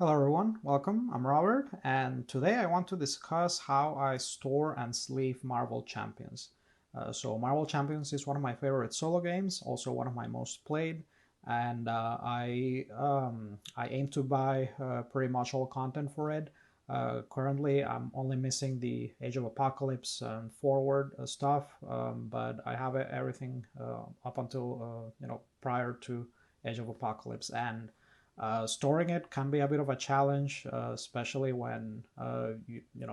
Hello everyone, welcome. I'm Robert, and today I want to discuss how I store and sleeve Marvel Champions. So Marvel Champions is one of my favorite solo games, also one of my most played, and I aim to buy pretty much all content for it. Currently, I'm only missing the Age of Apocalypse and forward stuff, but I have everything up until prior to Age of Apocalypse, and storing it can be a bit of a challenge, especially when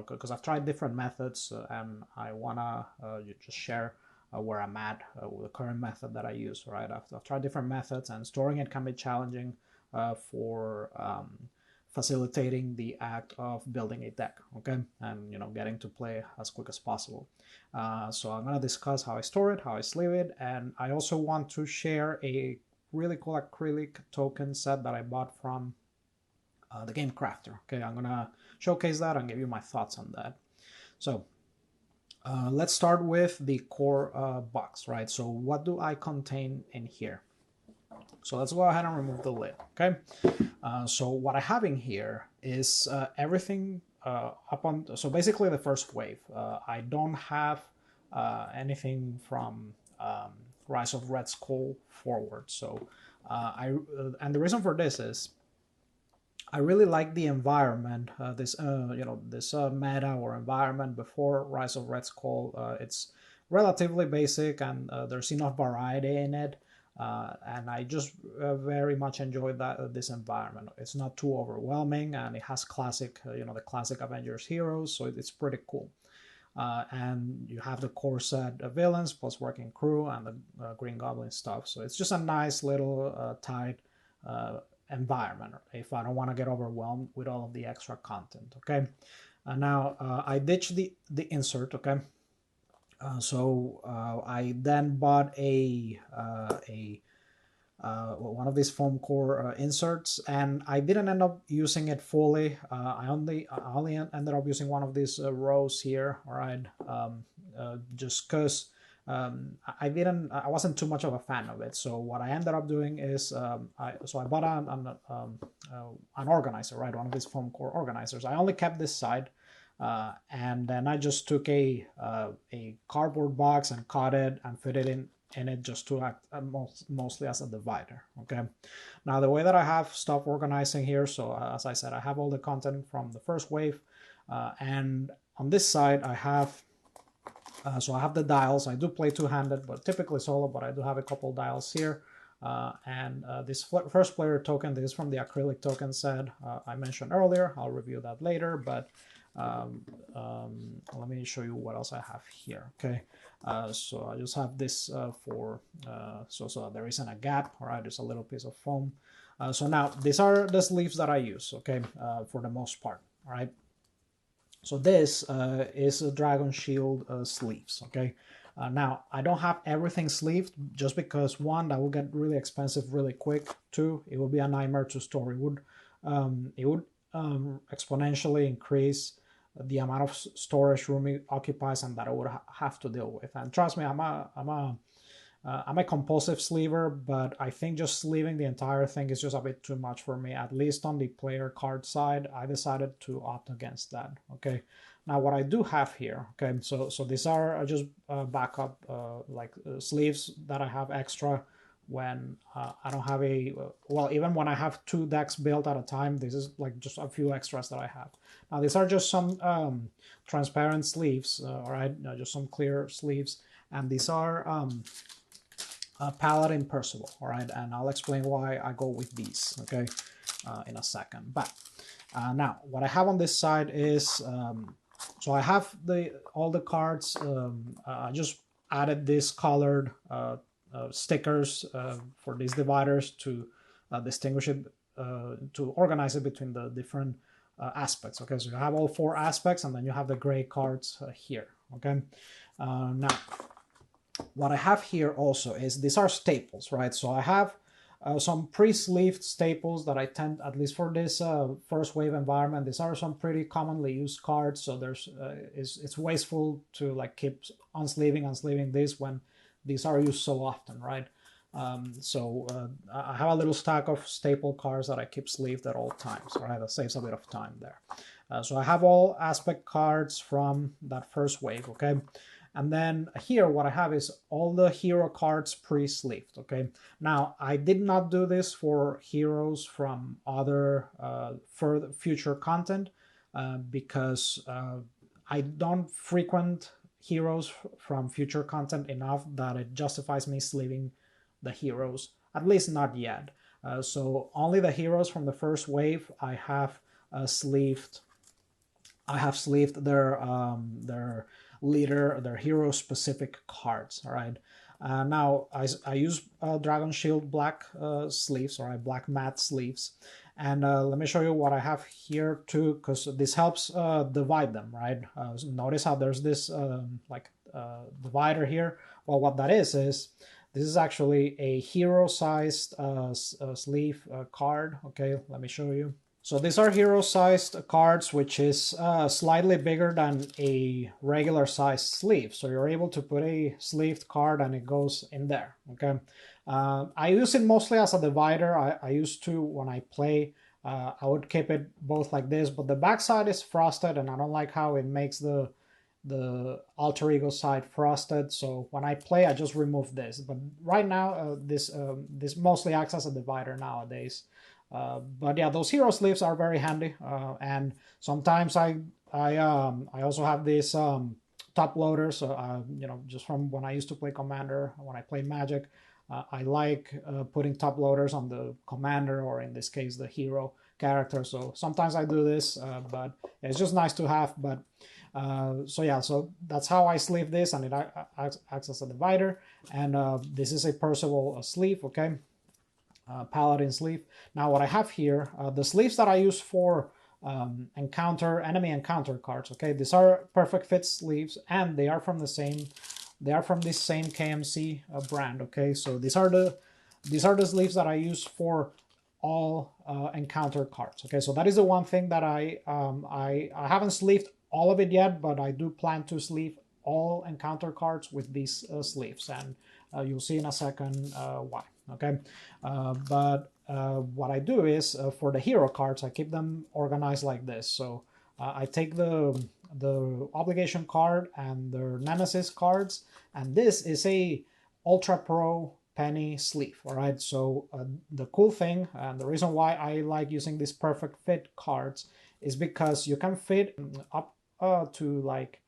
because I've tried different methods, and I wanna just share where I'm at with the current method that I use. Right, I've tried different methods, and storing it can be challenging for facilitating the act of building a deck. Okay, and getting to play as quick as possible. So I'm gonna discuss how I store it, how I sleeve it, and I also want to share a really cool acrylic token set that I bought from the Game Crafter. Okay, I'm gonna showcase that and give you my thoughts on that. So let's start with the core box, right? So what do I contain in here? So let's go ahead and remove the lid. Okay, so what I have in here is everything up on. So basically the first wave. I don't have anything from Rise of Red Skull forward. So and the reason for this is I really like the environment, this meta or environment before Rise of Red Skull. It's relatively basic, and there's enough variety in it. And I just very much enjoy this environment. It's not too overwhelming, and it has classic, the classic Avengers heroes, so it's pretty cool. And you have the core set of villains plus working crew and the Green Goblin stuff. So it's just a nice little tight environment if I don't want to get overwhelmed with all of the extra content. Okay, now I ditched the insert. Okay, so I then bought a one of these foam core inserts, and I didn't end up using it fully. I only ended up using one of these rows here. All right, just because I wasn't too much of a fan of it. So what I ended up doing is I bought an organizer, right? One of these foam core organizers. I only kept this side. And then I just took a cardboard box and cut it and fit it in it just to act mostly as a divider. Okay, now the way that I have stuff organizing here, so as I said, I have all the content from the first wave, and on this side I have so I have the dials. I do play two-handed, but typically solo, but I do have a couple dials here. And this first player token, this is from the Acrylic Token set I mentioned earlier. I'll review that later, but let me show you what else I have here. Okay, so I just have this for so there isn't a gap. All right, there's a little piece of foam. So now these are the sleeves that I use. Okay, for the most part. All right. So this is a Dragon Shield sleeves. Okay. Now I don't have everything sleeved just because one, that will get really expensive really quick. Two, it would be a nightmare to store. It would exponentially increase the amount of storage room it occupies, and that I would have to deal with. And trust me, I'm a compulsive sleever, but I think just sleeving the entire thing is just a bit too much for me. At least on the player card side, I decided to opt against that. Okay, now what I do have here, okay, so these are just backup sleeves that I have extra when I don't have even when I have two decks built at a time. This is like just a few extras that I have. Now these are just some transparent sleeves, all right, just some clear sleeves, and these are Paladin Percival, all right, and I'll explain why I go with these, okay, in a second. But now what I have on this side is so I have all the cards. I just added this colored stickers for these dividers to distinguish it, to organize it between the different aspects. Okay, so you have all four aspects, and then you have the gray cards here. Okay, now what I have here also is these are staples, right? So I have some pre-sleeved staples that I tend, at least for this first wave environment, these are some pretty commonly used cards. So there's it's wasteful to like keep unsleeving this when these are used so often, right? I have a little stack of staple cards that I keep sleeved at all times. Right, that saves a bit of time there. So I have all aspect cards from that first wave. Okay. And then here, what I have is all the hero cards pre-sleeved. Okay. Now, I did not do this for heroes from other further future content because I don't frequent heroes from future content enough that it justifies me sleeving the heroes, at least not yet. So only the heroes from the first wave I have sleeved. I have sleeved their leader, their hero specific cards. All right. Now I use Dragon Shield black sleeves, all right, black matte sleeves, and let me show you what I have here too, because this helps divide them, right? So notice how there's this divider here. Well, what that is this is actually a hero-sized sleeve card. Okay, let me show you. So these are hero-sized cards, which is slightly bigger than a regular sized sleeve. So you're able to put a sleeved card and it goes in there, okay? I use it mostly as a divider. I used to, when I play, I would keep it both like this, but the backside is frosted and I don't like how it makes the alter ego side frosted. So when I play, I just remove this. But right now, this mostly acts as a divider nowadays. But yeah, those hero sleeves are very handy, and sometimes I also have these top loaders. Just from when I used to play Commander, when I played Magic, I like putting top loaders on the Commander, or in this case, the hero character. So sometimes I do this, but it's just nice to have. But so that's how I sleeve this, and it acts as a divider. And this is a Percival sleeve, okay. Paladin sleeve. Now what I have here, the sleeves that I use for enemy encounter cards. Okay, these are perfect fit sleeves, and they are from this same KMC brand. Okay, so these are the sleeves that I use for all encounter cards. Okay, so that is the one thing that I haven't sleeved all of it yet, but I do plan to sleeve all encounter cards with these sleeves, and you'll see in a second why. Okay, but what I do is for the hero cards, I keep them organized like this. So I take the obligation card and their nemesis cards, and this is a Ultra Pro penny sleeve. All right, so the cool thing and the reason why I like using these perfect fit cards is because you can fit up to like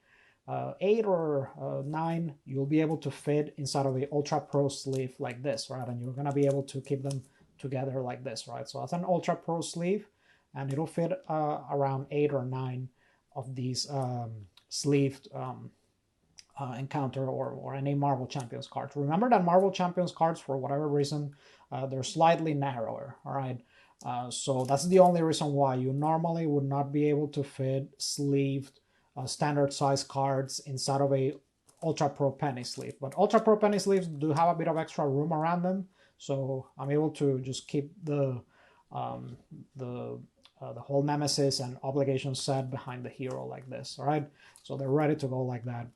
8 or 9, you'll be able to fit inside of the Ultra Pro sleeve like this, right? And you're gonna be able to keep them together like this, right? So that's an Ultra Pro sleeve, and it'll fit around 8 or 9 of these sleeved encounter or any Marvel Champions cards. Remember that Marvel Champions cards, for whatever reason, they're slightly narrower, all right? So that's the only reason why you normally would not be able to fit sleeved standard size cards inside of a Ultra Pro penny sleeve. But Ultra Pro penny sleeves do have a bit of extra room around them, so I'm able to just keep the whole Nemesis and Obligation set behind the hero like this. All right, so they're ready to go like that.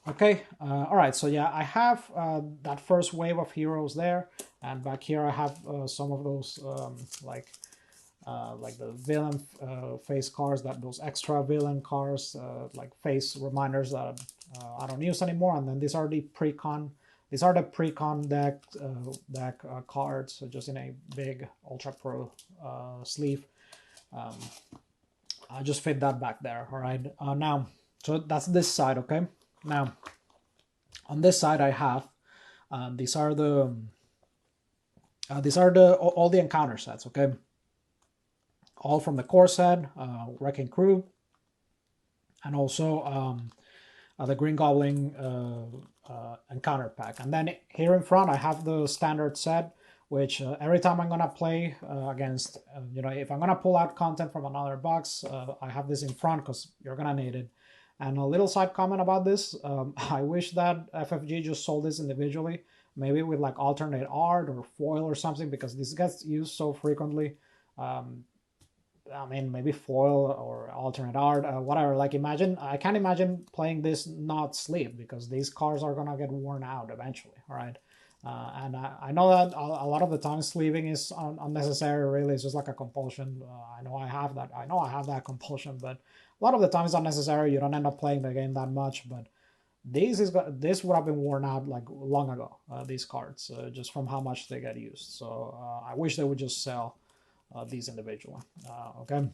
Okay, all right, so yeah, I have that first wave of heroes there, and back here I have some of those like the villain face cards, those extra villain cards, like face reminders that I don't use anymore. And then these are the pre-con deck cards, so just in a big Ultra Pro sleeve. I just fit that back there. All right, now so that's this side. Okay, now on this side I have these are all the encounter sets. Okay, all from the core set, Wrecking Crew, and also the Green Goblin encounter pack. And then here in front, I have the standard set, which every time I'm gonna play against, if I'm gonna pull out content from another box, I have this in front because you're gonna need it. And a little side comment about this, I wish that FFG just sold this individually, maybe with like alternate art or foil or something, because this gets used so frequently. I mean, maybe foil or alternate art, whatever. Like, I can't imagine playing this not sleeved, because these cards are gonna get worn out eventually. All right, And I know that a lot of the time sleeving is unnecessary. Really, it's just like a compulsion. I know I have that. I know I have that compulsion, but a lot of the time it's unnecessary. You don't end up playing the game that much. But this would have been worn out like long ago. These cards, just from how much they get used. So I wish they would just sell these individually. Okay,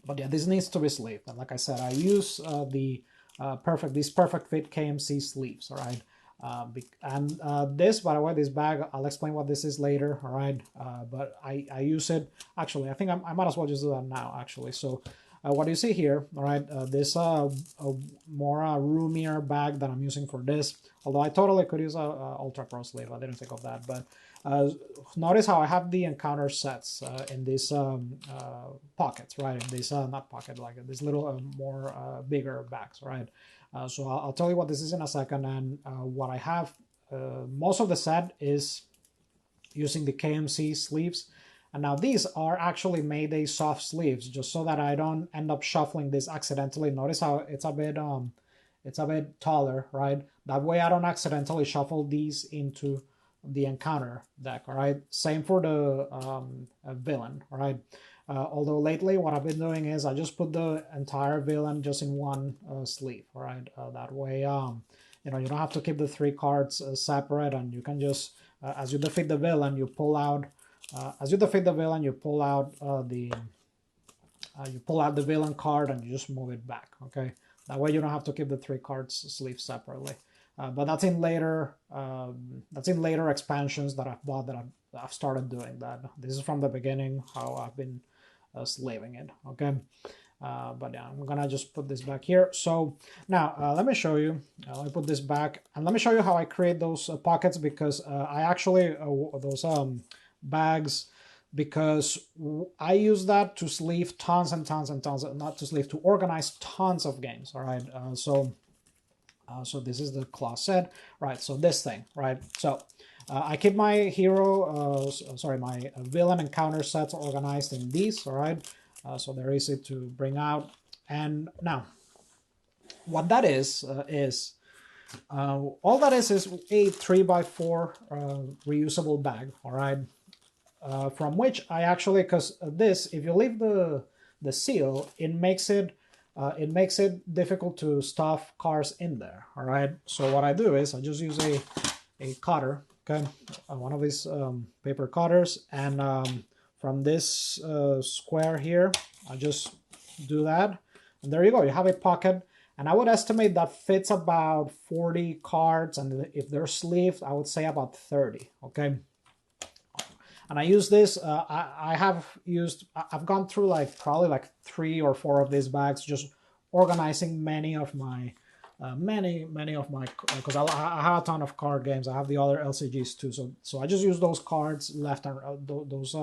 but yeah, this needs to be sleeved. And like I said, I use these perfect fit KMC sleeves. All right. This, by the way, this bag, I'll explain what this is later, all right? But I use it, actually, I think I might as well just do that now, actually. So what you see here, all right, this a more roomier bag that I'm using for this, although I totally could use a Ultra Pro sleeve, I didn't think of that, but notice how I have the encounter sets in these pockets, right? In this, not pocket, like these little more bigger bags, right? So I'll tell you what this is in a second, and what I have, most of the set is using the KMC sleeves, and now these are actually Mayday soft sleeves, just so that I don't end up shuffling this accidentally. Notice how it's a bit taller, right? That way I don't accidentally shuffle these into the encounter deck, all right? Same for the villain, all right? Although lately what I've been doing is I just put the entire villain just in one sleeve, all right? That way, you don't have to keep the 3 cards separate, and you can just, as you defeat the villain, you pull out, you pull out the villain card and you just move it back, okay? That way you don't have to keep the 3 cards sleeved separately. But that's in later expansions that I've bought, that I've started doing that. This is from the beginning how I've been sleeving it, okay? But yeah, I'm gonna just put this back here. So now let me show you. Let me put this back, and let me show you how I create those pockets, because I actually those bags, because I use that to sleeve tons and tons and tons, not to sleeve, to organize tons of games. All right, so this is the claw set, right? So this thing, right? So I keep my hero, my villain and counter sets organized in these, all right? So they're easy to bring out. And now, what that is all that is a 3x4 reusable bag, all right? From which I actually, because this, if you leave the seal, it makes it difficult to stuff cards in there, all right? So what I do is I just use a cutter, okay, one of these paper cutters, and from this square here, I just do that, and there you go, you have a pocket. And I would estimate that fits about 40 cards, and if they're sleeved, I would say about 30, okay? And I use this, I've gone through probably 3 or 4 of these bags, just organizing many of my, because I have a ton of card games. I have the other LCGs too. So I just use those cards left and those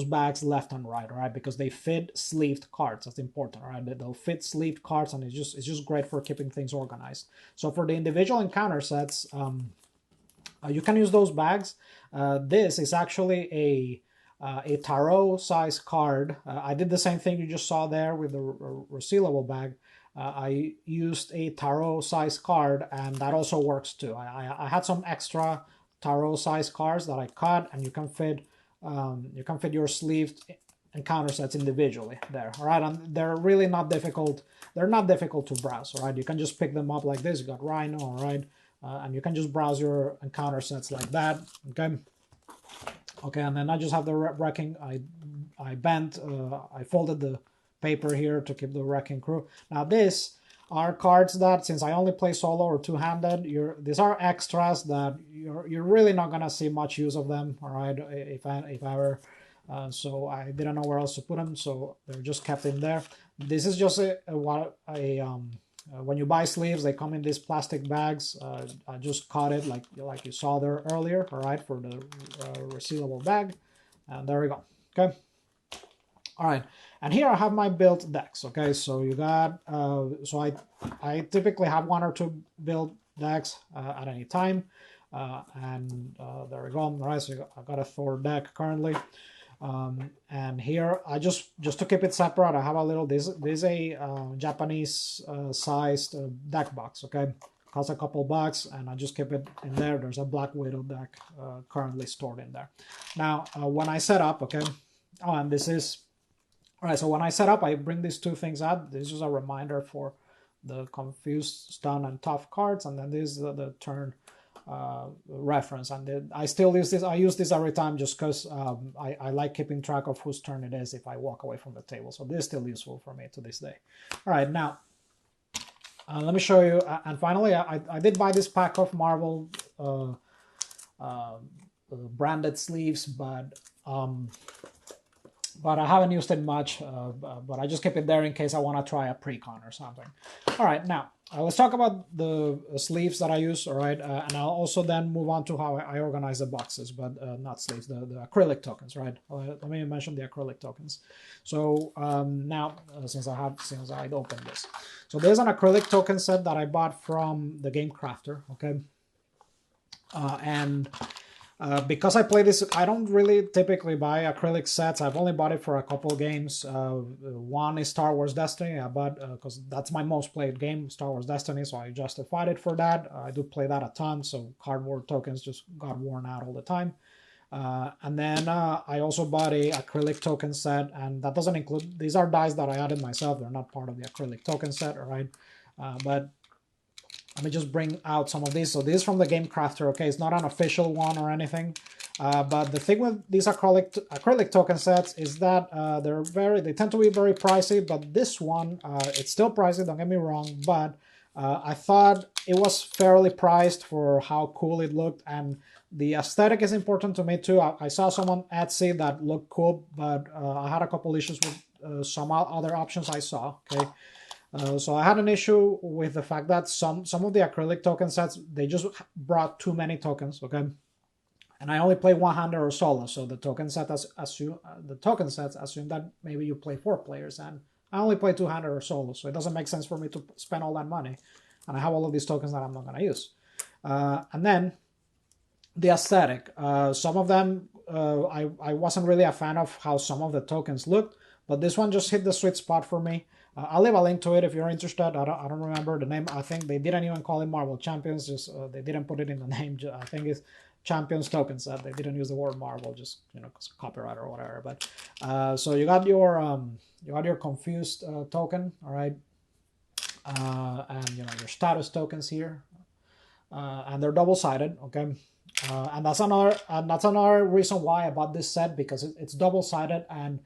bags left and right, all right? Because they fit sleeved cards. That's important, all right? They'll fit sleeved cards, and it's just great for keeping things organized. So for the individual encounter sets, you can use those bags. This is actually a tarot size card. I did the same thing you just saw there with the resealable bag. I used a tarot size card, and that also works too. I had some extra tarot size cards that I cut, and you can fit your sleeved encounter sets individually there. All right, and they're really not difficult. They're not difficult to browse. All right, you can just pick them up like this. You got Rhino, all right. And you can just browse your encounter sets like that, okay? Okay, and then I just have the wrecking. I bent, I folded the paper here to keep the wrecking crew. Now this are cards that, since I only play solo or two-handed, these are extras that you're really not gonna see much use of them, all right? If ever. So I didn't know where else to put them, so they're just kept in there. This is just when you buy sleeves, they come in these plastic bags. I just cut it like you saw there earlier, all right, for the resealable bag. And there we go, okay? All right, and here I have my built decks, okay? So you got, so I typically have 1 or 2 built decks at any time. And there we go, all right, so I got a Thor deck currently. And here I just to keep it separate, I have a little, this is a Japanese sized deck box, okay? costs a couple bucks, and I just keep it in there. There's a Black Widow deck currently stored in there. Now, when I set up, okay, and this is, all right, so when I set up, I bring these two things out. This is a reminder for the confused, stun, and tough cards, and then this is the turn reference. And then I still use this. I use this every time just because I like keeping track of whose turn it is if I walk away from the table. So this is still useful for me to this day. All right, now let me show you. And finally, I did buy this pack of Marvel branded sleeves, but I haven't used it much, but I just keep it there in case I want to try a pre-con or something. All right, now let's talk about the sleeves that I use, all right? And I'll also then move on to how I organize the boxes, but not sleeves, the acrylic tokens, right? Let me mention the acrylic tokens. So now, since I'd opened this. So there's an acrylic token set that I bought from the Game Crafter, okay? Because I play this, I don't really typically buy acrylic sets. I've only bought it for a couple games. One is Star Wars Destiny. I bought because that's my most played game, Star Wars Destiny, so I justified it for that. I do play that a ton, so cardboard tokens just got worn out all the time. And then I also bought a acrylic token set, and that doesn't include, these are dies that I added myself. They're not part of the acrylic token set, all right? But let me just bring out some of these. So this is from the Game Crafter, okay? It's not an official one or anything. But the thing with these acrylic token sets is that they tend to be very pricey, but this one, it's still pricey, don't get me wrong, but I thought it was fairly priced for how cool it looked, and the aesthetic is important to me too. I saw some on Etsy that looked cool, but I had a couple issues with some other options I saw, okay? So I had an issue with the fact that some of the acrylic token sets, they just brought too many tokens, okay? And I only play one-hander or solo, so the token sets assume that maybe you play 4 players, and I only play two-hander or solo, so it doesn't make sense for me to spend all that money, and I have all of these tokens that I'm not going to use. And then the aesthetic, some of them I wasn't really a fan of how some of the tokens looked, but this one just hit the sweet spot for me. I'll leave a link to it if you're interested. I don't remember the name. I think they didn't even call it Marvel Champions. Just they didn't put it in the name. I think it's Champions Token Set. They didn't use the word Marvel, just copyright or whatever. But so you got your confused token, all right, and your status tokens here, and they're double-sided, okay. And that's another reason why I bought this set, because it's double-sided, and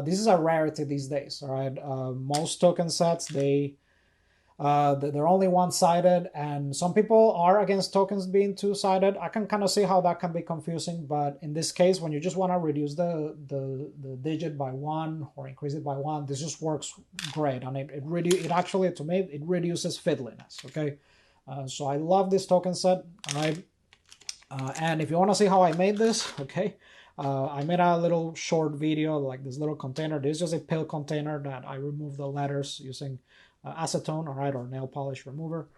this is a rarity these days, all right? Most token sets, they're only one-sided, and some people are against tokens being two-sided. I can kind of see how that can be confusing, but in this case, when you just want to reduce the digit by 1 or increase it by 1, this just works great, and it actually, to me, it reduces fiddliness, okay? So I love this token set, all right? And if you want to see how I made this, okay, I made a little short video, like this little container. This is just a pill container that I removed the letters using acetone, all right, or nail polish remover.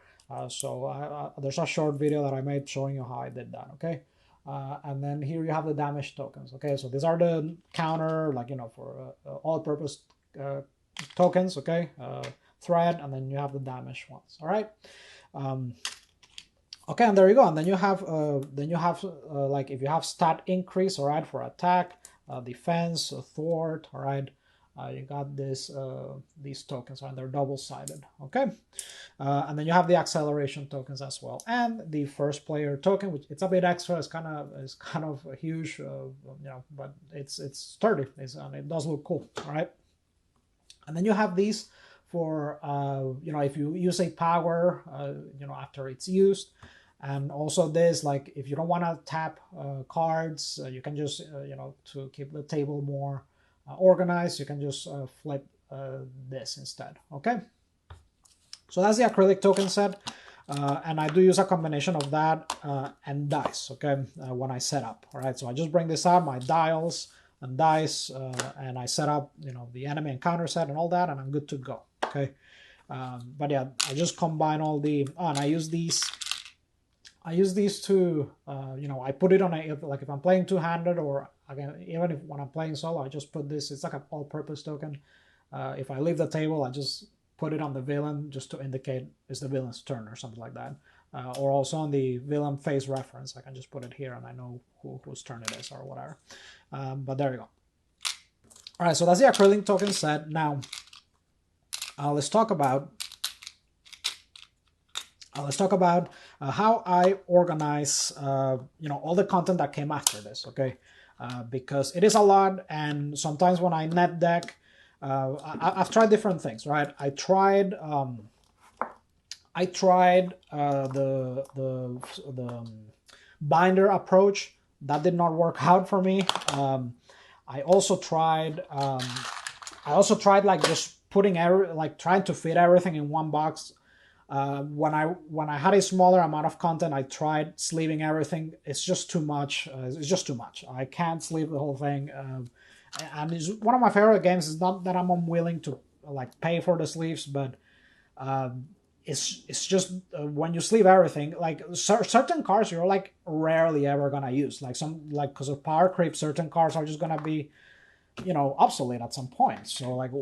So there's a short video that I made showing you how I did that, okay? And then here you have the damage tokens, okay? So these are the counter, for all-purpose tokens, okay? Thread, and then you have the damage ones, all right? Okay, and there you go. And then you have like if you have stat increase, all right, for attack, defense, thwart, all right, you got this these tokens, and they're double-sided. Okay, and then you have the acceleration tokens as well, and the first player token, which it's a bit extra. It's kind of huge, but it's sturdy, and it does look cool. All right, and then you have these for if you use a power, after it's used. And also this, like if you don't want to tap cards, you can just, to keep the table more organized, you can just flip this instead, okay? So that's the acrylic token set, and I do use a combination of that and dice, okay, when I set up, all right? So I just bring this out, my dials and dice, and I set up, the enemy encounter set and all that, and I'm good to go, okay? But yeah, I just combine all the, and I use these to, I put it on if I'm playing two-handed, or again, even when I'm playing solo, I just put this, it's like an all-purpose token. If I leave the table, I just put it on the villain just to indicate it's the villain's turn or something like that. Or also on the villain face reference, I can just put it here and I know whose turn it is or whatever. But there you go. All right, so that's the acrylic token set. Now, let's talk about how I organize, all the content that came after this. Okay, because it is a lot, and sometimes when I net deck, I've tried different things. Right, I tried the binder approach. That did not work out for me. I also tried like just putting trying to fit everything in one box. When I had a smaller amount of content, I tried sleeving everything. It's just too much. It's just too much. I can't sleeve the whole thing. And it's one of my favorite games. It's not that I'm unwilling to like pay for the sleeves, but it's just when you sleeve everything, like certain cards you're like rarely ever gonna use. Like because of power creep, certain cards are just gonna be obsolete at some point. So like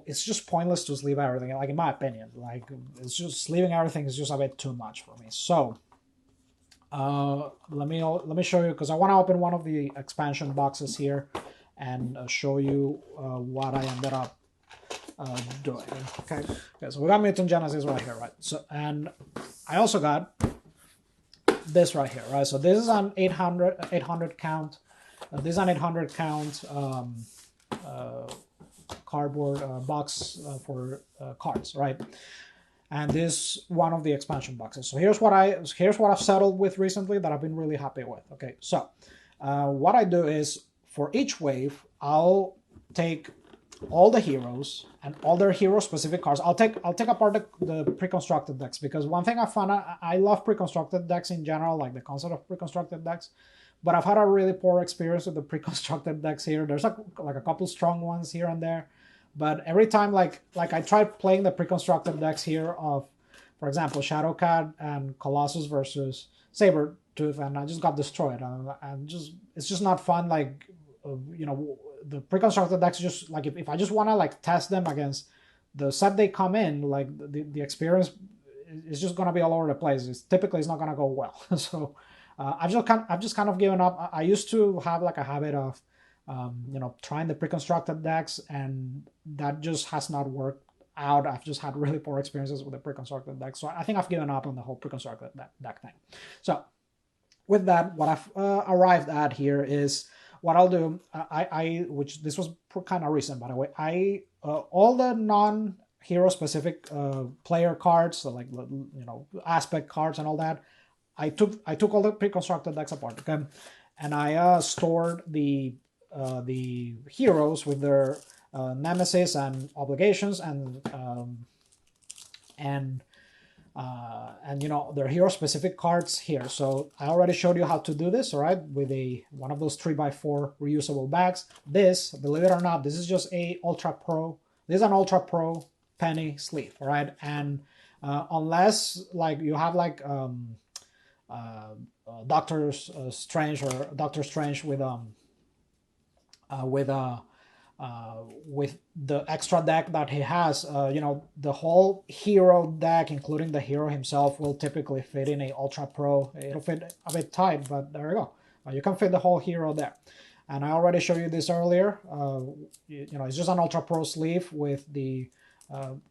it's just pointless to sleeve everything. Like in my opinion, like it's just sleeving everything is just a bit too much for me. So let me show you, because I want to open one of the expansion boxes here and show you what I ended up doing. Okay, so we got Mutant Genesis right here, right? So, and I also got this right here, right? So this is an 800 count. This is an 800 count cardboard box for cards, right? And this one of the expansion boxes. So here's what I've settled with recently that I've been really happy with. Okay, so what I do is for each wave, I'll take all the heroes and all their hero specific cards. I'll take apart the pre-constructed decks, because one thing I found, I love pre-constructed decks in general, like the concept of pre-constructed decks, but I've had a really poor experience with the pre-constructed decks here. There's like a couple strong ones here and there, but every time like I tried playing the pre-constructed decks here of, for example, Shadowcat and Colossus versus Sabertooth, and I just got destroyed, and it's just not fun. Like the pre-constructed decks, just like if I just want to like test them against the set they come in, like the experience is just gonna be all over the place. It's not gonna go well. So I've just kind of given up. I used to have like a habit of trying the pre-constructed decks, and that just has not worked out. I've just had really poor experiences with the pre-constructed decks, so I think I've given up on the whole pre-constructed deck thing. So with that, what I've arrived at here is what I'll do. Which this was kind of recent, by the way. All the non-hero specific player cards, so like aspect cards and all that, I took all the pre-constructed decks apart, okay, and I stored the heroes with their nemesis and obligations and their hero specific cards here. So I already showed you how to do this, all right, with one of those 3x4 reusable bags. This, believe it or not, this is just a Ultra Pro. This is an Ultra Pro penny sleeve, all right, and unless like you have like Doctor Strange with the extra deck that he has, the whole hero deck, including the hero himself, will typically fit in a Ultra Pro. It'll fit a bit tight, but there you go. You can fit the whole hero there. And I already showed you this earlier. It's just an Ultra Pro sleeve with the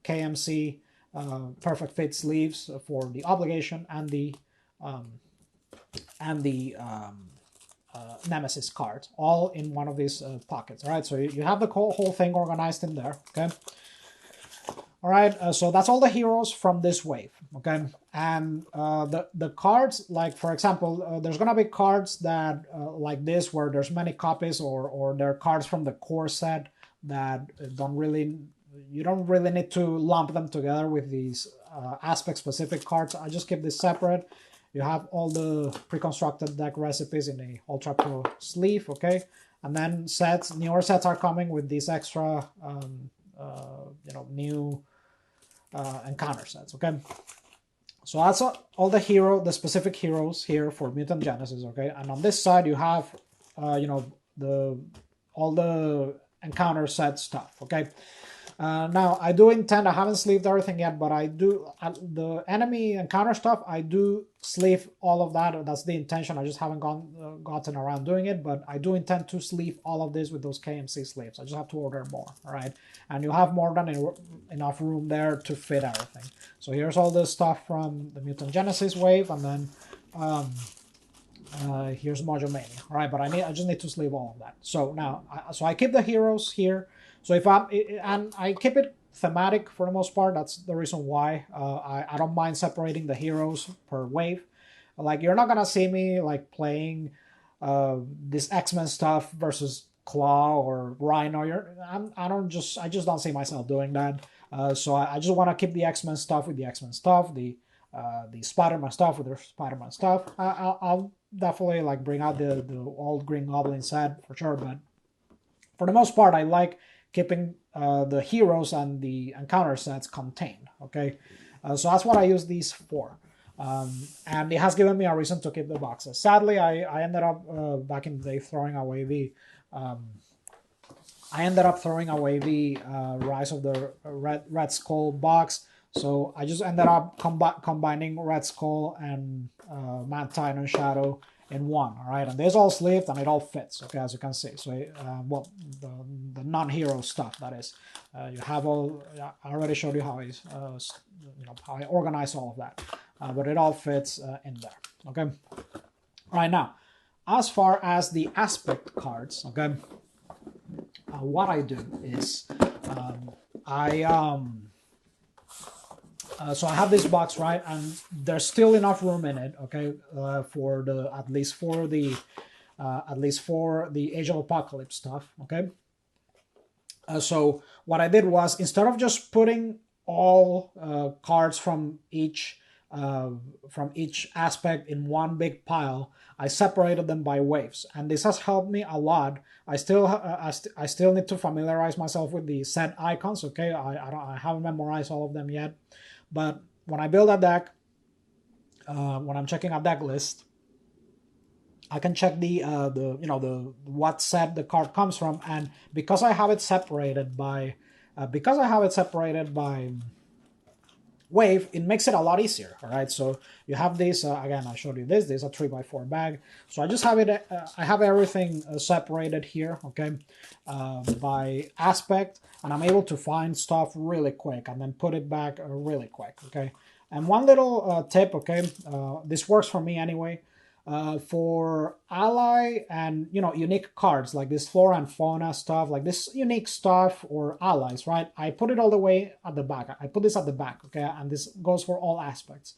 KMC perfect fit sleeves for the obligation and the Nemesis cards, all in one of these pockets. All right, so you have the whole thing organized in there. Okay. All right, so that's all the heroes from this wave. Okay, and the cards, like for example, there's gonna be cards that like this, where there's many copies, or there are cards from the core set that you don't really need to lump them together with these aspect specific cards. I just keep this separate. You have all the pre-constructed deck recipes in a Ultra Pro sleeve, okay? And then newer sets are coming with these extra, new encounter sets, okay? So that's all the specific heroes here for Mutant Genesis, okay? And on this side you have, all the encounter set stuff, okay? Now, I do intend, I haven't sleeved everything yet, but I do, the enemy encounter stuff, I do sleeve all of that. That's the intention. I just haven't gotten around doing it, but I do intend to sleeve all of this with those KMC sleeves. I just have to order more, all right? And you have more than enough room there to fit everything. So here's all the stuff from the Mutant Genesis wave, and then here's Module Mania, all right? But I just need to sleeve all of that. So now, I keep the heroes here. So and I keep it thematic for the most part. That's the reason why I don't mind separating the heroes per wave. Like, you're not gonna see me like playing this X-Men stuff versus Claw or Rhino. I just don't see myself doing that. So I just want to keep the X-Men stuff with the X-Men stuff, the Spider-Man stuff with the Spider-Man stuff. I'll definitely like bring out the old Green Goblin set for sure, but for the most part, I like keeping the heroes and the encounter sets contained. Okay, so that's what I use these for. And it has given me a reason to keep the boxes. Sadly, I ended up back in the day throwing away the Rise of the Red Skull box. So I just ended up combining Red Skull and Mad Titan Shadow in one. All right, and this all sleeved and it all fits. Okay, as you can see. So well, the non-hero stuff, that is. You have all. I already showed you how how I organize all of that, but it all fits in there. Okay. All right, now, as far as the aspect cards, okay, what I do is so I have this box, right, and there's still enough room in it, okay, for at least for the Age of Apocalypse stuff, okay. So what I did was, instead of just putting all cards from each aspect in one big pile, I separated them by waves, and this has helped me a lot. I still need to familiarize myself with the set icons. Okay, I haven't memorized all of them yet, but when I build a deck, when I'm checking a deck list, I can check the what set the card comes from, and because I have it separated by wave, it makes it a lot easier. All right, so you have this again. I showed you this is a 3x4 bag, so I just have it. I have everything separated here, okay, by aspect, and I'm able to find stuff really quick and then put it back really quick. Okay, and one little tip, okay, this works for me anyway. For ally and unique cards like this flora and fauna stuff, like this unique stuff or allies, right? I put it all the way at the back. I put this at the back, okay, and this goes for all aspects.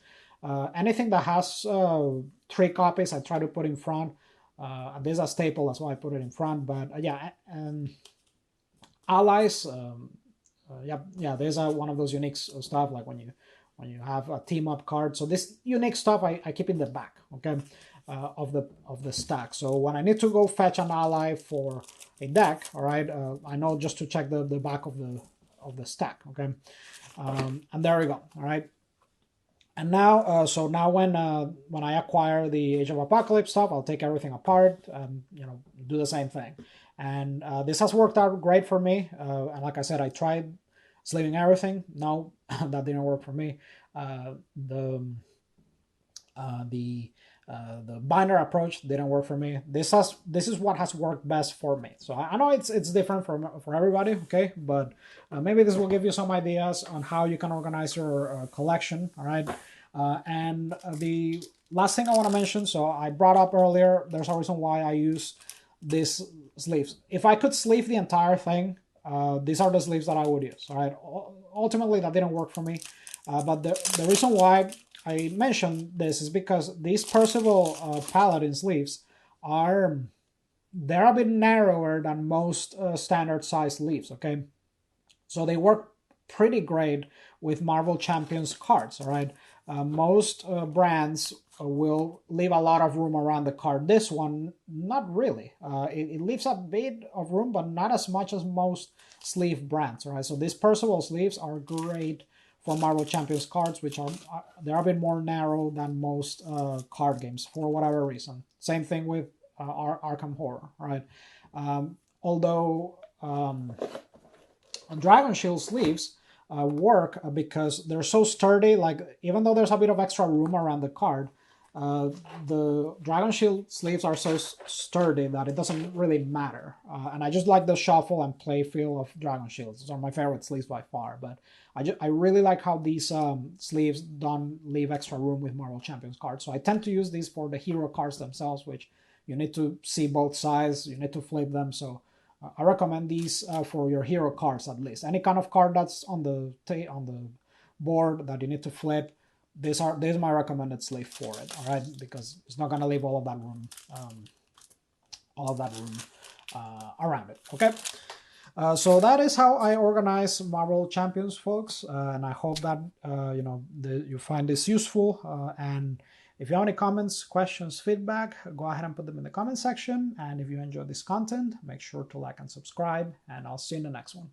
Anything that has 3 copies, I try to put in front. This is a staple, that's why I put it in front. But yeah, and allies, yeah, there's one of those unique stuff, like when you have a team up card. So this unique stuff I keep in the back, okay. Of the stack. So when I need to go fetch an ally for a deck, all right, I know just to check the back of the stack, okay, and there we go, all right. And now, so now when I acquire the Age of Apocalypse stuff, I'll take everything apart and do the same thing. And this has worked out great for me. And like I said, I tried sleeving everything. No, that didn't work for me. The binder approach didn't work for me. This is what has worked best for me. So I know it's different for everybody, okay, but maybe this will give you some ideas on how you can organize your collection. All right, and the last thing I want to mention, so I brought up earlier, there's a reason why I use these sleeves. If I could sleeve the entire thing, these are the sleeves that I would use. All right, ultimately that didn't work for me, but the reason why I mentioned this is because these Percival Paladin sleeves they're a bit narrower than most standard size sleeves, okay? So they work pretty great with Marvel Champions cards, all right? Most brands will leave a lot of room around the card. This one, not really. It leaves a bit of room, but not as much as most sleeve brands, all right? So these Percival sleeves are great for Marvel Champions cards, which they're a bit more narrow than most card games for whatever reason. Same thing with Arkham Horror, right? Although Dragon Shield sleeves work because they're so sturdy. Like, even though there's a bit of extra room around the card, the Dragon Shield sleeves are so sturdy that it doesn't really matter. And I just like the shuffle and play feel of Dragon Shields. Those are my favorite sleeves by far. But I really like how these sleeves don't leave extra room with Marvel Champions cards. So I tend to use these for the hero cards themselves, which you need to see both sides. You need to flip them. So I recommend these for your hero cards at least. Any kind of card that's on the board that you need to flip, this is my recommended sleeve for it. All right, because it's not gonna leave all of that room, around it. Okay. So that is how I organize Marvel Champions, folks, and I hope that you find this useful. And if you have any comments, questions, feedback, go ahead and put them in the comment section. And if you enjoyed this content, make sure to like and subscribe, and I'll see you in the next one.